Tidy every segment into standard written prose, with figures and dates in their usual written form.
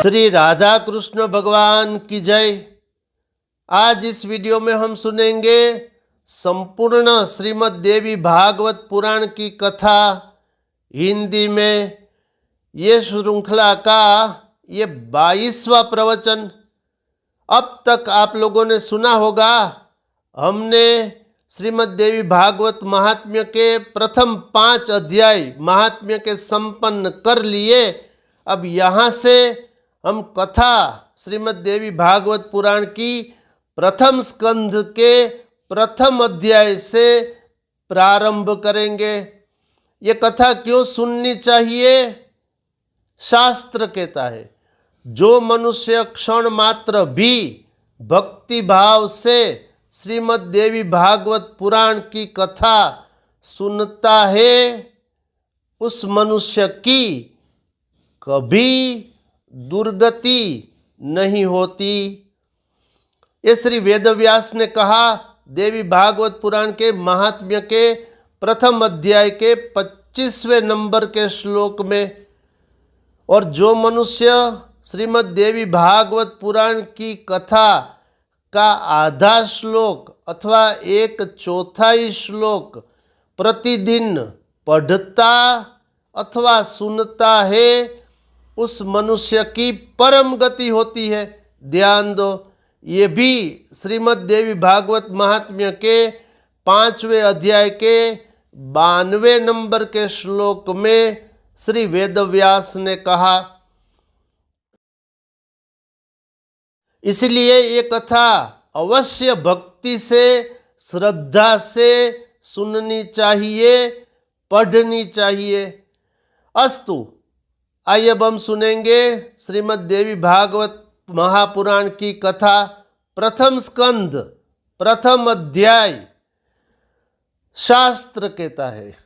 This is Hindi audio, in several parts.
श्री राधा कृष्ण भगवान की जय। आज इस वीडियो में हम सुनेंगे संपूर्ण श्रीमद् देवी भागवत पुराण की कथा हिंदी में। ये श्रृंखला का ये 22वां प्रवचन। अब तक आप लोगों ने सुना होगा, हमने श्रीमद् देवी भागवत महात्म्य के प्रथम 5 अध्याय महात्म्य के संपन्न कर लिए। अब यहाँ से हम कथा श्रीमद् देवी भागवत पुराण की प्रथम स्कंध के प्रथम अध्याय से प्रारंभ करेंगे। ये कथा क्यों सुननी चाहिए? शास्त्र कहता है, जो मनुष्य क्षण मात्र भी भक्ति भाव से श्रीमद् देवी भागवत पुराण की कथा सुनता है, उस मनुष्य की कभी दुर्गति नहीं होती। ये श्री वेदव्यास ने कहा देवी भागवत पुराण के महात्म्य के प्रथम अध्याय के 25वें नंबर के श्लोक में। और जो मनुष्य श्रीमद् देवी भागवत पुराण की कथा का आधा श्लोक अथवा 1/4 श्लोक प्रतिदिन पढ़ता अथवा सुनता है, उस मनुष्य की परम गति होती है। ध्यान दो, ये भी श्रीमद् देवी भागवत महात्म्य के 5वें अध्याय के 92वें नंबर के श्लोक में श्री वेदव्यास ने कहा। इसलिए ये कथा अवश्य भक्ति से, श्रद्धा से सुननी चाहिए, पढ़नी चाहिए। अस्तु, आइए अब हम सुनेंगे श्रीमद् देवी भागवत महापुराण की कथा। प्रथम स्कंद प्रथम अध्याय। शास्त्र कहता है,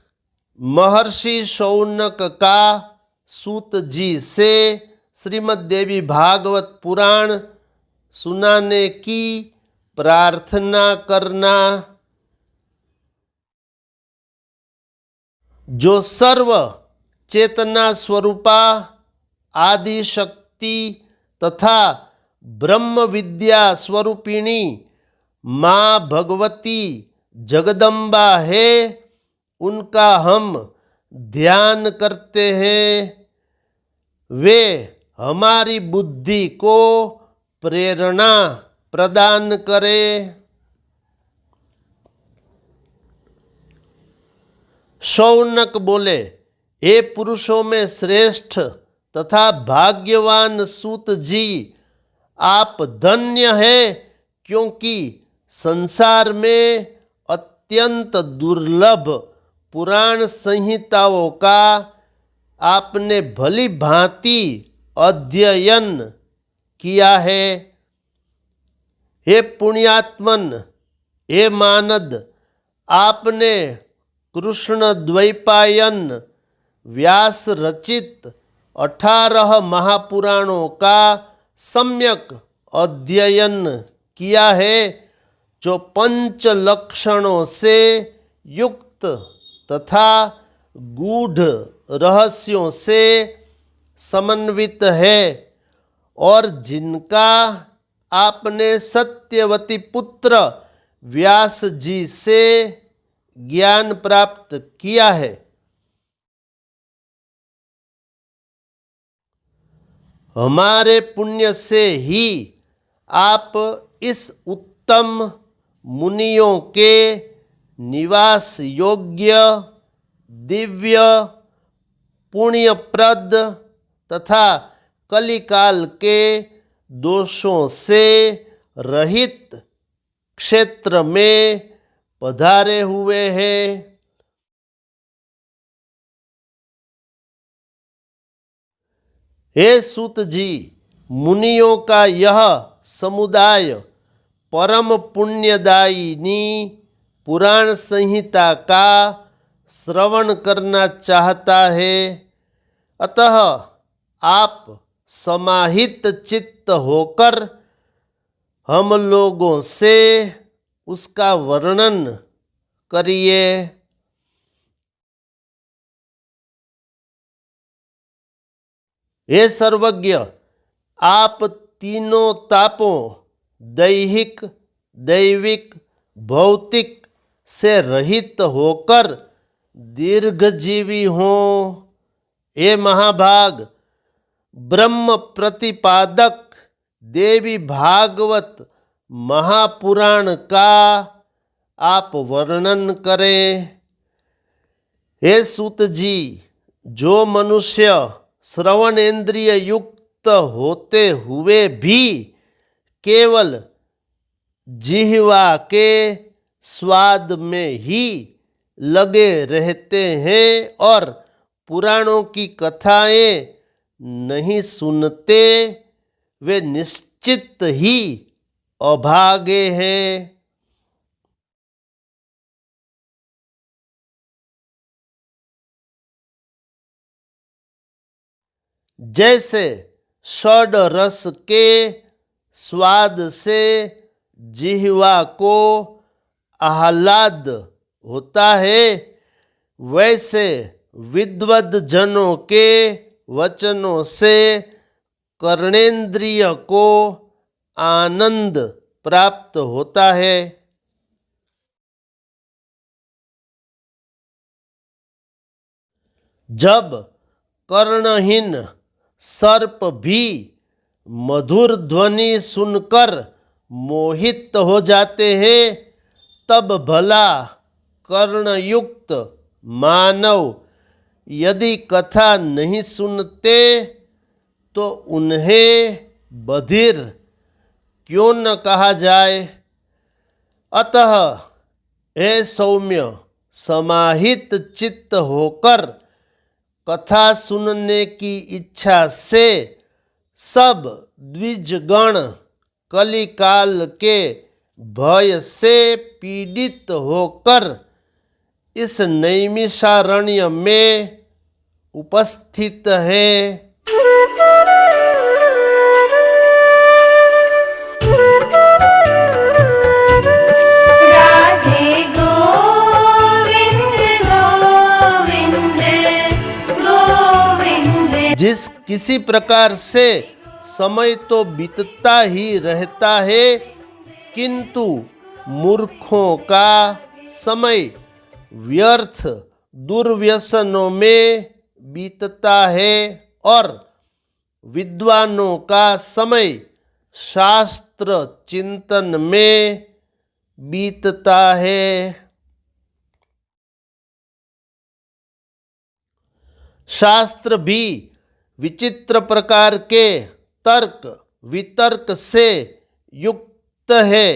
महर्षि शौनक का सूत जी से श्रीमद् देवी भागवत पुराण सुनाने की प्रार्थना करना। जो सर्व चेतना स्वरूपा आदि शक्ति तथा ब्रह्म विद्या स्वरूपिणी माँ भगवती जगदम्बा है, उनका हम ध्यान करते हैं। वे हमारी बुद्धि को प्रेरणा प्रदान करें। शौनक बोले, हे पुरुषों में श्रेष्ठ तथा भाग्यवान सूत जी, आप धन्य हैं, क्योंकि संसार में अत्यंत दुर्लभ पुराण संहिताओं का आपने भली भांति अध्ययन किया है। हे पुण्यात्मन, हे मानद, आपने कृष्ण द्वैपायन व्यास रचित 18 महापुराणों का सम्यक अध्ययन किया है, जो 5 लक्षणों से युक्त तथा गूढ़ रहस्यों से समन्वित है, और जिनका आपने सत्यवती पुत्र व्यास जी से ज्ञान प्राप्त किया है। हमारे पुण्य से ही आप इस उत्तम मुनियों के निवास योग्य दिव्य पुण्यप्रद तथा कलिकाल के दोषों से रहित क्षेत्र में पधारे हुए हैं। हे सूत जी, मुनियों का यह समुदाय परम पुण्यदायिनी पुराण संहिता का श्रवण करना चाहता है। अतः आप समाहित चित्त होकर हम लोगों से उसका वर्णन करिए। हे सर्वज्ञ, आप तीनों तापों दैहिक, दैविक, भौतिक से रहित होकर दीर्घजीवी हों। हे महाभाग, ब्रह्म प्रतिपादक देवी भागवत महापुराण का आप वर्णन करें। हे सूत जी, जो मनुष्य श्रवण इंद्रिय युक्त होते हुए भी केवल जिह्वा के स्वाद में ही लगे रहते हैं और पुराणों की कथाएं नहीं सुनते, वे निश्चित ही अभागे हैं। जैसे षड रस के स्वाद से जिह्वा को आह्लाद होता है, वैसे विद्वद जनों के वचनों से कर्णेंद्रिय को आनंद प्राप्त होता है। जब कर्णहीन सर्प भी मधुर ध्वनि सुनकर मोहित हो जाते हैं, तब भला कर्णयुक्त मानव यदि कथा नहीं सुनते तो उन्हें बधिर क्यों न कहा जाए। अतः हे सौम्य, समाहित चित्त होकर कथा सुनने की इच्छा से सब द्विजगण कलिकाल के भय से पीड़ित होकर इस नैमिषारण्य में उपस्थित है। जिस किसी प्रकार से समय तो बीतता ही रहता है, किंतु मूर्खों का समय व्यर्थ दुर्व्यसनों में बीतता है और विद्वानों का समय शास्त्र चिंतन में बीतता है। शास्त्र भी विचित्र प्रकार के तर्क वितर्क से युक्त है।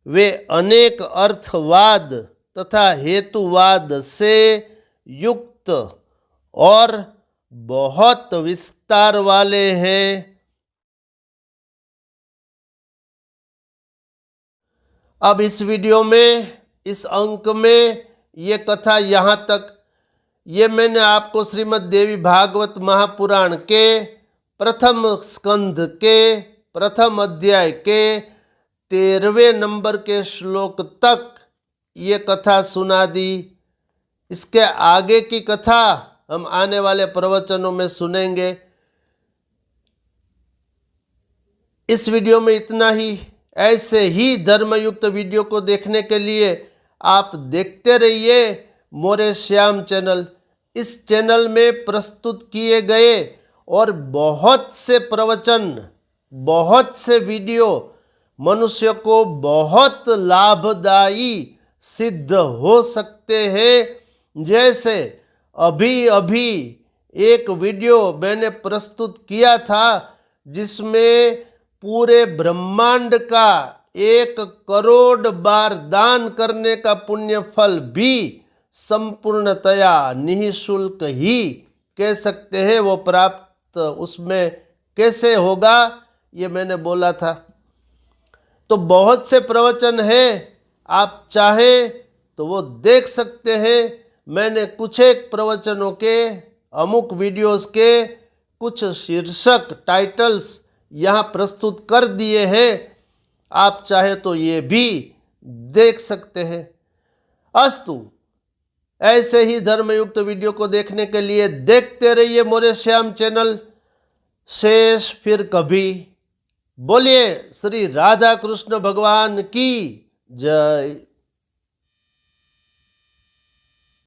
वे अनेक अर्थवाद तथा हेतुवाद से युक्त और बहुत विस्तार वाले हैं। अब इस वीडियो में, इस अंक में ये कथा यहाँ तक, ये मैंने आपको श्रीमद् देवी भागवत महापुराण के प्रथम स्कंध के प्रथम अध्याय के 13वें नंबर के श्लोक तक ये कथा सुना दी। इसके आगे की कथा हम आने वाले प्रवचनों में सुनेंगे। इस वीडियो में इतना ही। ऐसे ही धर्मयुक्त वीडियो को देखने के लिए आप देखते रहिए मोरे श्याम चैनल। इस चैनल में प्रस्तुत किए गए और बहुत से प्रवचन, बहुत से वीडियो मनुष्य को बहुत लाभदायी सिद्ध हो सकते हैं। जैसे अभी अभी एक वीडियो मैंने प्रस्तुत किया था जिसमें पूरे ब्रह्मांड का 1 करोड़ बार दान करने का पुण्य फल भी संपूर्णतया निःशुल्क ही कह सकते हैं वो प्राप्त उसमें कैसे होगा, ये मैंने बोला था। तो बहुत से प्रवचन हैं, आप चाहें तो वो देख सकते हैं। मैंने कुछ एक प्रवचनों के अमुक वीडियोस के कुछ शीर्षक टाइटल्स यहाँ प्रस्तुत कर दिए हैं। आप चाहे तो ये भी देख सकते हैं। अस्तु, ऐसे ही धर्मयुक्त वीडियो को देखने के लिए देखते रहिए मोरे श्याम चैनल। शेष फिर कभी। बोलिए श्री राधा कृष्ण भगवान की जय।